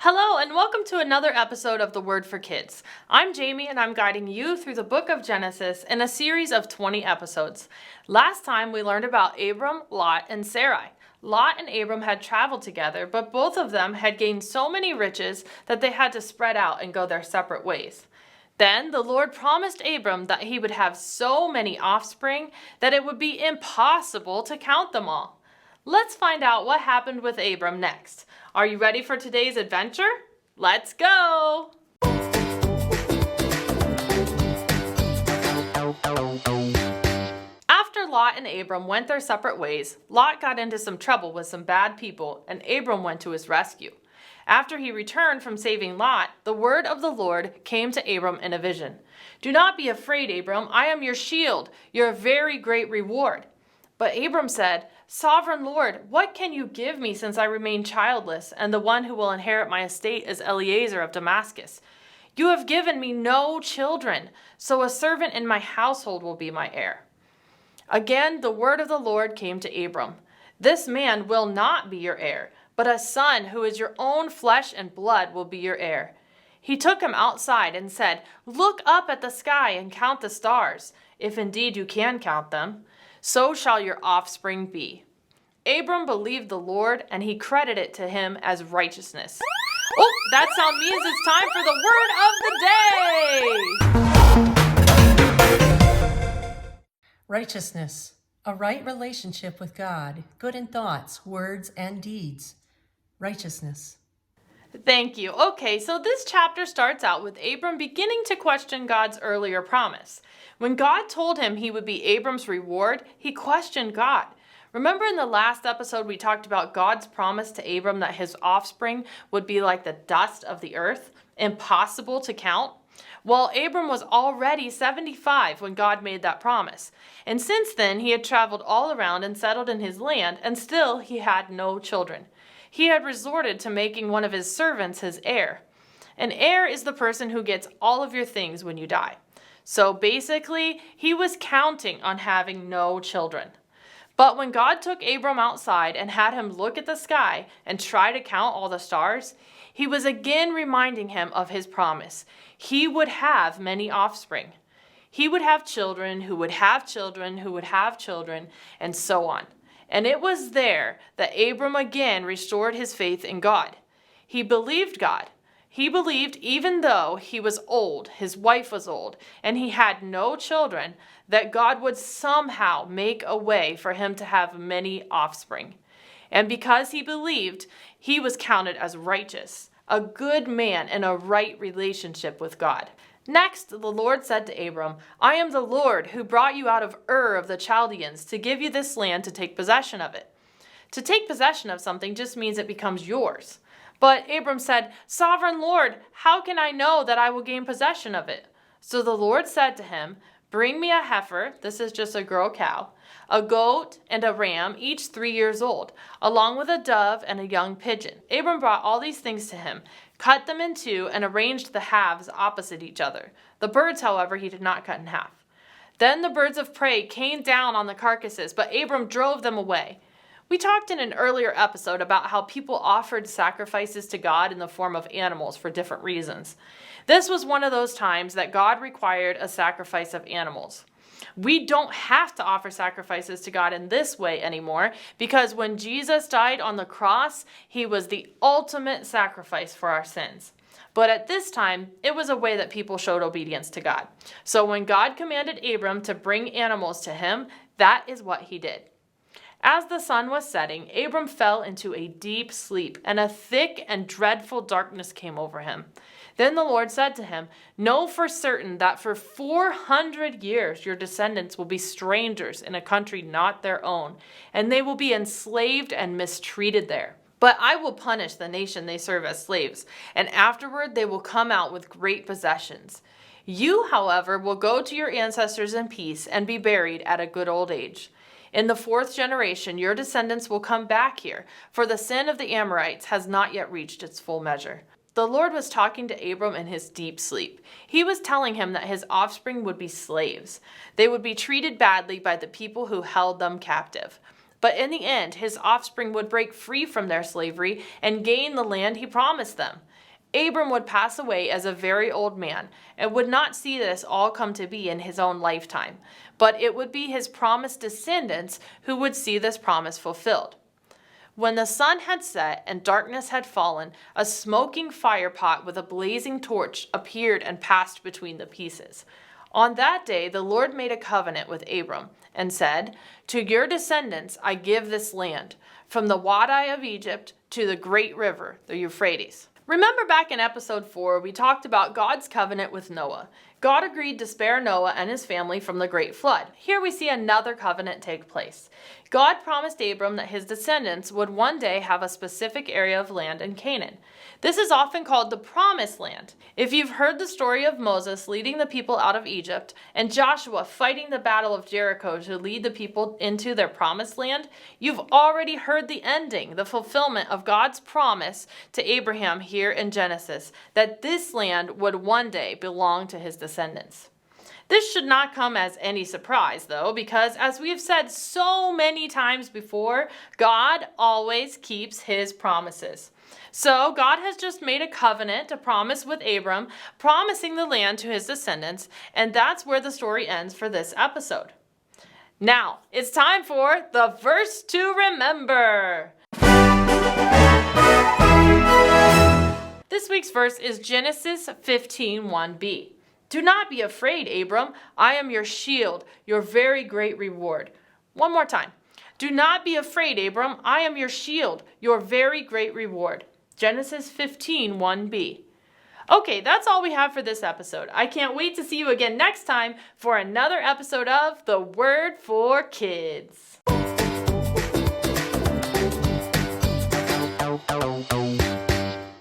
Hello, and welcome to another episode of The Word for Kids. I'm Jamie, and I'm guiding you through the book of Genesis in a series of 20 episodes. Last time, we learned about Abram, Lot, and Sarai. Lot and Abram had traveled together, but both of them had gained so many riches that they had to spread out and go their separate ways. Then the Lord promised Abram that he would have so many offspring that it would be impossible to count them all. Let's find out what happened with Abram next. Are you ready for today's adventure? Let's go! After Lot and Abram went their separate ways, Lot got into some trouble with some bad people, and Abram went to his rescue. After he returned from saving Lot, the word of the Lord came to Abram in a vision. "Do not be afraid, Abram. I am your shield, your very great reward." But Abram said, "Sovereign Lord, what can you give me since I remain childless, and the one who will inherit my estate is Eliezer of Damascus? You have given me no children, so a servant in my household will be my heir." Again, the word of the Lord came to Abram. "This man will not be your heir, but a son who is your own flesh and blood will be your heir." He took him outside and said, "Look up at the sky and count the stars, if indeed you can count them. So shall your offspring be." Abram believed the Lord, and he credited it to him as righteousness. Oh, that sound means it's time for the word of the day! Righteousness, a right relationship with God, good in thoughts, words, and deeds. Righteousness. Thank you. Okay, so this chapter starts out with Abram beginning to question God's earlier promise. When God told him he would be Abram's reward, he questioned God. Remember in the last episode we talked about God's promise to Abram that his offspring would be like the dust of the earth, impossible to count? Well, Abram was already 75 when God made that promise. And since then, he had traveled all around and settled in his land, and still he had no children. He had resorted to making one of his servants his heir. An heir is the person who gets all of your things when you die. So basically, he was counting on having no children. But when God took Abram outside and had him look at the sky and try to count all the stars, he was again reminding him of his promise. He would have many offspring. He would have children who would have children who would have children, and so on. And it was there that Abram again restored his faith in God. He believed God. He believed even though he was old, his wife was old, and he had no children, that God would somehow make a way for him to have many offspring. And because he believed, he was counted as righteous, a good man in a right relationship with God. Next, the Lord said to Abram, "I am the Lord who brought you out of Ur of the Chaldeans to give you this land to take possession of it." To take possession of something just means it becomes yours. But Abram said, "Sovereign Lord, how can I know that I will gain possession of it?" So the Lord said to him, "Bring me a heifer," this is just a girl cow, "a goat and a ram, each 3 years old, along with a dove and a young pigeon." Abram brought all these things to him, cut them in two, and arranged the halves opposite each other. The birds, however, he did not cut in half. Then the birds of prey came down on the carcasses, but Abram drove them away. We talked in an earlier episode about how people offered sacrifices to God in the form of animals for different reasons. This was one of those times that God required a sacrifice of animals. We don't have to offer sacrifices to God in this way anymore because when Jesus died on the cross, he was the ultimate sacrifice for our sins. But at this time, it was a way that people showed obedience to God. So when God commanded Abram to bring animals to him, that is what he did. As the sun was setting, Abram fell into a deep sleep, and a thick and dreadful darkness came over him. Then the Lord said to him, "Know for certain that for 400 years your descendants will be strangers in a country not their own, and they will be enslaved and mistreated there. But I will punish the nation they serve as slaves, and afterward they will come out with great possessions. You, however, will go to your ancestors in peace and be buried at a good old age. In the 4th generation, your descendants will come back here, for the sin of the Amorites has not yet reached its full measure." The Lord was talking to Abram in his deep sleep. He was telling him that his offspring would be slaves. They would be treated badly by the people who held them captive. But in the end, his offspring would break free from their slavery and gain the land he promised them. Abram would pass away as a very old man and would not see this all come to be in his own lifetime, but it would be his promised descendants who would see this promise fulfilled. When the sun had set and darkness had fallen, a smoking firepot with a blazing torch appeared and passed between the pieces. On that day the Lord made a covenant with Abram and said, "To your descendants I give this land, from the Wadi of Egypt to the great river, the Euphrates." Remember back in episode 4, we talked about God's covenant with Noah. God agreed to spare Noah and his family from the great flood. Here we see another covenant take place. God promised Abram that his descendants would one day have a specific area of land in Canaan. This is often called the Promised Land. If you've heard the story of Moses leading the people out of Egypt and Joshua fighting the battle of Jericho to lead the people into their Promised Land, you've already heard the ending, the fulfillment of God's promise to Abraham here in Genesis, that this land would one day belong to his descendants. This should not come as any surprise, though, because as we have said so many times before, God always keeps his promises. So God has just made a covenant, a promise with Abram, promising the land to his descendants, and that's where the story ends for this episode. Now, it's time for the verse to remember. This week's verse is Genesis 15:1b. "Do not be afraid, Abram. I am your shield, your very great reward." One more time. "Do not be afraid, Abram. I am your shield, your very great reward." Genesis 15:1b. Okay, that's all we have for this episode. I can't wait to see you again next time for another episode of The Word for Kids.